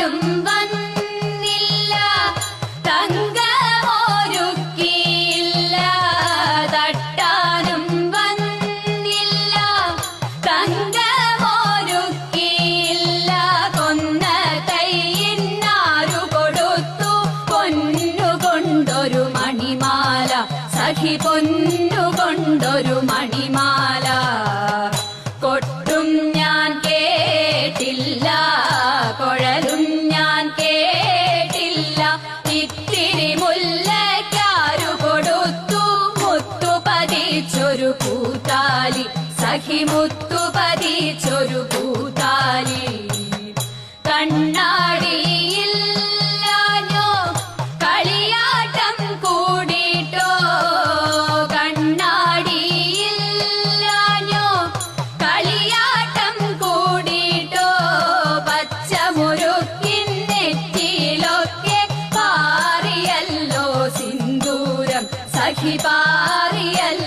തട്ടാനും വന്നില്ല, തങ്കമൊരുക്കിയില്ല. തട്ടാനും വന്നില്ല, തങ്കമൊരുക്കിയില്ല. കൊന്ന കൈയിന്നാരു കൊടുത്തു പൊന്നുകൊണ്ടൊരു മണിമാല, സഖി പൊന്നുകൊണ്ടൊരു മണിമാല. കൊട്ടും ഞാൻ കേട്ടില്ല, കുഴലും ഞാൻ കേട്ടില്ല. ഇത്തിരി മുല്ലയ്ക്കാരു കൊടുത്തു മുത്തു പതിച്ചൊരു പൂത്താലി, സഖി മുത്തു പതിച്ചൊരു പൂത്താലി. കണ്ണാടിയില്ലാഞ്ഞോ കളിയാട്ടം കൂടിട്ടോ, കണ്ണാടിയില്ലാഞ്ഞോ കളിയാട്ടം കൂടിട്ടോ. പച്ചമുറുക്കിൻ നെറ്റിയിലൊക്കെ പാറിയല്ലോ സിന്ദൂരം, സഖി പാറിയല്ലോ